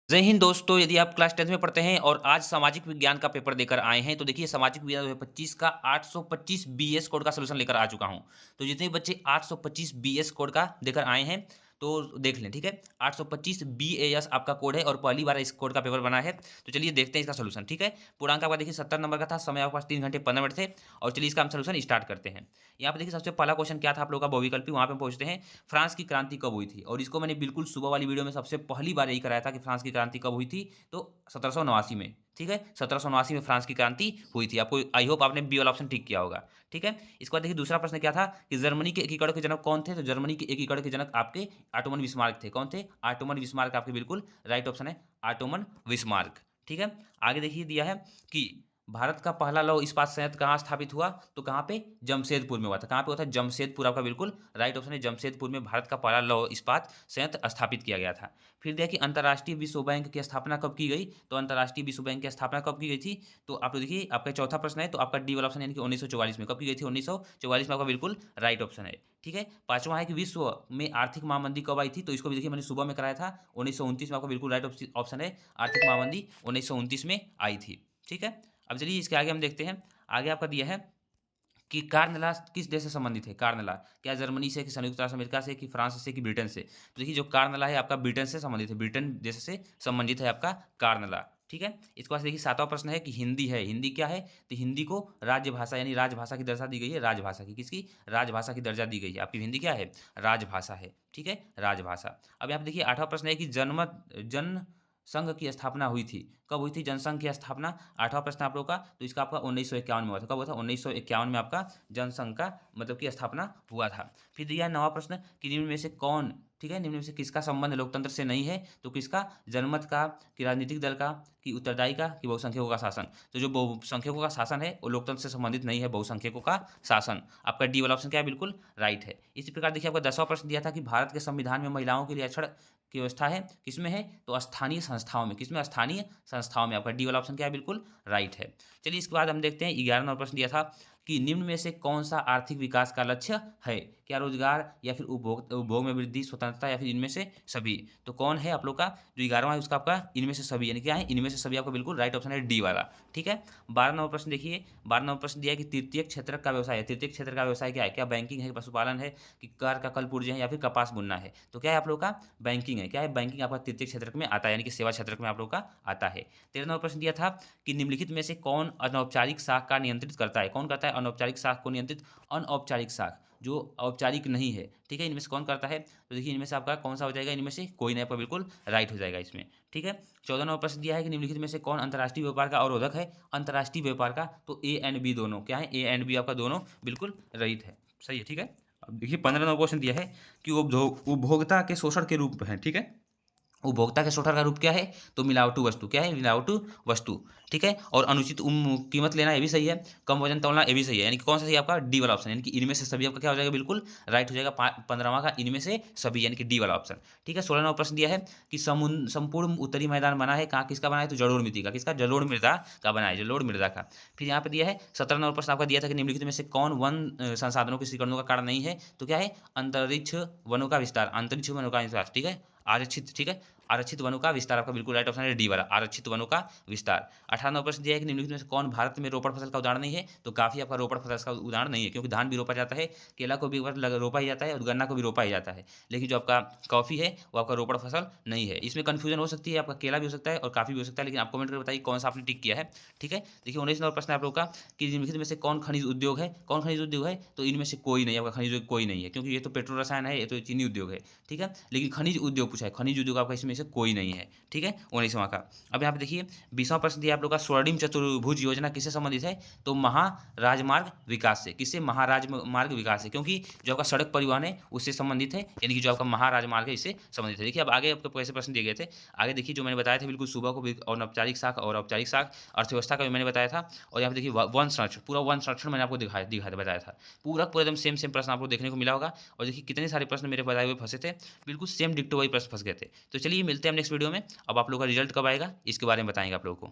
जय हिंद दोस्तों, यदि आप क्लास 10th में पढ़ते हैं और आज सामाजिक विज्ञान का पेपर देकर आए हैं, तो देखिए सामाजिक विज्ञान 2025 का 825 बीएस कोड का सॉल्यूशन लेकर आ चुका हूं। तो जितने भी बच्चे 825 बीएस कोड का देकर आए हैं, तो देख लें, ठीक है। 825 बीएएस आपका कोड है और पहली बार इस कोड का पेपर बना है। तो चलिए देखते हैं इसका सॉल्यूशन, ठीक है। पूर्णांक आपका देखिए 70 नंबर का था, समय आपके पास 3 घंटे 15 मिनट थे। और चलिए इसका हम सॉल्यूशन स्टार्ट करते हैं। यहाँ पे देखिए सबसे पहला क्वेश्चन क्या था आप लोगों का, बहुविकल्पी। वहां पे हम पूछते हैं फ्रांस की क्रांति कब हुई थी, और इसको मैंने बिल्कुल सुबह वाली वीडियो में सबसे पहली बार यही कराया था कि फ्रांस की क्रांति कब हुई थी। तो 1789 में, ठीक है। 1789 में फ्रांस की क्रांति हुई थी। आपको आई होप आपने बी वाला ऑप्शन टिक किया होगा, ठीक है। इसके बाद देखिए दूसरा प्रश्न क्या था कि जर्मनी के एकीकरण के जनक कौन थे। तो जर्मनी के एकीकरण के जनक आपके ऑटोमन बिस्मार्क थे। कौन थे? ऑटोमन बिस्मार्क आपके बिल्कुल राइट ऑप्शन है, ऑटोमन बिस्मार्क, ठीक है। आगे देखिए दिया है कि भारत का पहला लौह इस्पात संयंत्र कहाँ स्थापित हुआ। तो कहाँ पे? जमशेदपुर में हुआ था। कहाँ पे हुआ था? जमशेदपुर आपका बिल्कुल राइट ऑप्शन है। जमशेदपुर में भारत का पहला लौह इस्पात संयंत्र स्थापित किया गया था। फिर देखिए अंतर्राष्ट्रीय विश्व बैंक की स्थापना कब की गई। तो अंतर्राष्ट्रीय विश्व बैंक की स्थापना कब की गई थी। तो आप लोग देखिए आपका चौथा प्रश्न है, तो आपका डी वाला ऑप्शन यानी कि 1944 में। कब की गई थी? 1944 में आपका बिल्कुल राइट ऑप्शन है, ठीक है। पांचवा है कि विश्व में आर्थिक महामंदी कब आई थी। तो इसको भी देखिए मैंने सुबह में कराया था, 1929 में। आपका बिल्कुल राइट ऑप्शन है, आर्थिक महामंदी 1929 में आई थी, ठीक है। अब चलिए इसके आगे हम देखते हैं। आगे आपका दिया है कि कार्नला किस देश से संबंधित है। कार्नला क्या जर्मनी से, कि संयुक्त राष्ट्र अमेरिका से, कि फ्रांस से, कि ब्रिटेन से। तो देखिए जो कार्नला है आपका ब्रिटेन से संबंधित है। ब्रिटेन देश से संबंधित है आपका कार्नला, ठीक है। इसके बाद देखिए सातवां प्रश्न है कि हिंदी है। हिंदी क्या है? तो हिंदी को राजभाषा यानी राजभाषा की दर्जा दी गई है। राजभाषा की, किसकी? राजभाषा की दर्जा दी गई है। आपकी हिंदी क्या है? राजभाषा है, ठीक है, राजभाषा। अब यहाँ पे देखिए आठवां प्रश्न है कि जन संघ की स्थापना हुई थी। कब हुई थी जनसंघ की स्थापना? आठवां प्रश्न आप लोग का। तो इसका आपका 1951 में हुआ था। कब हुआ था? 1951 में आपका जनसंघ का मतलब की स्थापना हुआ था। फिर दिया है नवा प्रश्न कि निम्न में से कौन, ठीक है, निम्न में से किसका संबंध लोकतंत्र से नहीं है। तो किसका? जनमत का, कि राजनीतिक दल का, कि उत्तरदायी का, कि बहुसंख्यकों का शासन। तो जो बहुसंख्यकों का शासन है वो लोकतंत्र से संबंधित नहीं है, बहुसंख्यकों का शासन। आपका डी वाला ऑप्शन क्या है? बिल्कुल राइट है। इसी प्रकार देखिए आपका 10वां प्रश्न दिया था कि भारत के संविधान में महिलाओं के लिए आरक्षण की व्यवस्था है, किसमें है? तो स्थानीय संस्थाओं में। किसमें? स्थानीय संस्थाओं में। आपका डी वाला ऑप्शन क्या है? बिल्कुल राइट है। चलिए इसके बाद हम देखते हैं 11वां नंबर प्रश्न दिया था कि निम्न में से कौन सा आर्थिक विकास का लक्ष्य है। क्या रोजगार, या फिर उपभोग में वृद्धि, स्वतंत्रता, या फिर इनमें से सभी। तो कौन है आप लोग का जो 11वां है उसका आपका इनमें से सभी, यानी क्या है? इनमें से सभी। आपका बिल्कुल राइट ऑप्शन है डी वाला, ठीक है। 12वां नंबर प्रश्न देखिए। 12वां नंबर प्रश्न दिया है कि तृतीय क्षेत्र का व्यवसाय है। तृतीय क्षेत्र का व्यवसाय क्या है? क्या बैंकिंग है, पशुपालन है, कि कार का कल पुर्जे है, या फिर कपास बुनना है। तो क्या है आप लोग का? बैंकिंग है। क्या है? बैंकिंग आपका तृतीय क्षेत्र में आता है, यानी कि सेवा क्षेत्र में आप लोग का आता है। 13वां नंबर प्रश्न दिया था कि निम्नलिखित में से कौन अनौपचारिक साख का नियंत्रित करता है। कौन करता है अनौपचारिक साख को नियंत्रित? अनौपचारिक साख जो औपचारिक नहीं है, ठीक है, इनमें से कौन करता है। तो देखिए इनमें से आपका कौन सा हो जाएगा? इनमें से कोई नहीं। आपका बिल्कुल राइट हो जाएगा इसमें, ठीक है। 14 नंबर प्रश्न दिया है कि निम्नलिखित में से कौन अंतर्राष्ट्रीय व्यापार का अवरोधक है। अंतर्राष्ट्रीय व्यापार का। तो ए एंड बी दोनों क्या है? ए एंड बी आपका दोनों बिल्कुल राइट है, सही है, ठीक है। अब देखिए 15 नंबर क्वेश्चन दिया है कि उपभोक्ता के शोषण के रूप है, ठीक है। उपभोक्ता के शोषण का रूप क्या है? तो मिलावटू वस्तु। क्या है? मिलावटू वस्तु, ठीक है। और अनुचित कीमत लेना, ये भी सही है। कम वजन तौलना, ये भी सही है। यानी कि कौन सा सही है आपका? डी वाला ऑप्शन, यानी कि इनमें से सभी आपका क्या हो जाएगा? बिल्कुल राइट हो जाएगा। 15वां का इनमें से सभी, यानी कि डी वाला ऑप्शन, ठीक है। 16वां नंबर प्रश्न दिया है कि संपूर्ण उत्तरी मैदान बना है कहाँ, किसका बना है? तो जलोढ़ मिट्टी का। किसका? जलोढ़ मृदा का बना है, जलोढ़ मृदा का। फिर यहाँ पे दिया है 17 नंबर प्रश्न आपका दिया था कि निम्नलिखित में से कौन वन संसाधनों के शिकरणों का कारण नहीं है। तो क्या है? अंतरिक्ष वनों का विस्तार। अंतरिक्ष वनों का विस्तार, ठीक है। आरक्षित, ठीक है, आरक्षित वनों का विस्तार। आपका बिल्कुल राइट ऑप्शन है डी वाला, आरक्षित वनों का विस्तार। 18वां प्रश्न दिया है कि निम्नलिखित में से कौन भारत में रोपड़ फसल का उदाहरण नहीं है। तो काफी आपका रोपड़ फसल का उदाहरण नहीं है, क्योंकि धान भी रोपा जाता है, केला को भी रोपा ही जाता है, और गन्ना को भी रोपा ही जाता है। लेकिन जो आपका कॉफी है वो आपका रोपड़ फसल नहीं है। इसमें कंफ्यूजन हो सकती है, आपका केला भी हो सकता है और काफी भी हो सकता है, लेकिन आप कमेंट करके बताइए कौन सा आपने टिक किया है, ठीक है। देखिए 19 नंबर प्रश्न है आप लोग का कि निम्नलिखित में से कौन खनिज उद्योग है। कौन खनिज उद्योग है? तो इनमें से कोई नहीं। आपका खनिज उद्योग कोई नहीं है, क्योंकि ये तो पेट्रो रसायन है, ये तो चीनी उद्योग है, ठीक है। लेकिन खनिज उद्योग पूछा है, खनिज उद्योग आपका इसमें से कोई नहीं है, ठीक है। 19वां का। अब यहाँ पे देखिए 20वां प्रश्न दिया आप लोग का स्वर्णिम चतुर्भुज योजना किससे संबंधित है। तो महाराजमार्ग विकास से। किससे? महाराजमार्ग विकास से, क्योंकि जो आपका सड़क परिवहन है उससे संबंधित है, यानी कि जो आपका महाराजमार्ग है इससे संबंधित है। देखिए अब आगे आपको कैसे प्रश्न दिए गए थे। आगे देखिए जो मैंने बताया था बिल्कुल सुबह को भी, अनौपचारिक शाख और औपचारिक शाख, अर्थव्यवस्था का भी मैंने बताया था। और यहाँ पे देखिए वन संरक्षण, पूरा वन संरक्षण मैंने आपको दिखाया दिखाया बताया था। पूरा पूरा एकदम सेम सेम प्रश्न आपको देखने को मिला होगा। और देखिए कितने सारे प्रश्न मेरे बताए हुए फंसे थे, बिल्कुल सेम डिक्टो वही प्रश्न फंस गए थे। तो चलिए मिलते हैं हम नेक्स्ट वीडियो में। अब आप लोग का रिजल्ट कब आएगा इसके बारे में बताएंगे आप लोगों को।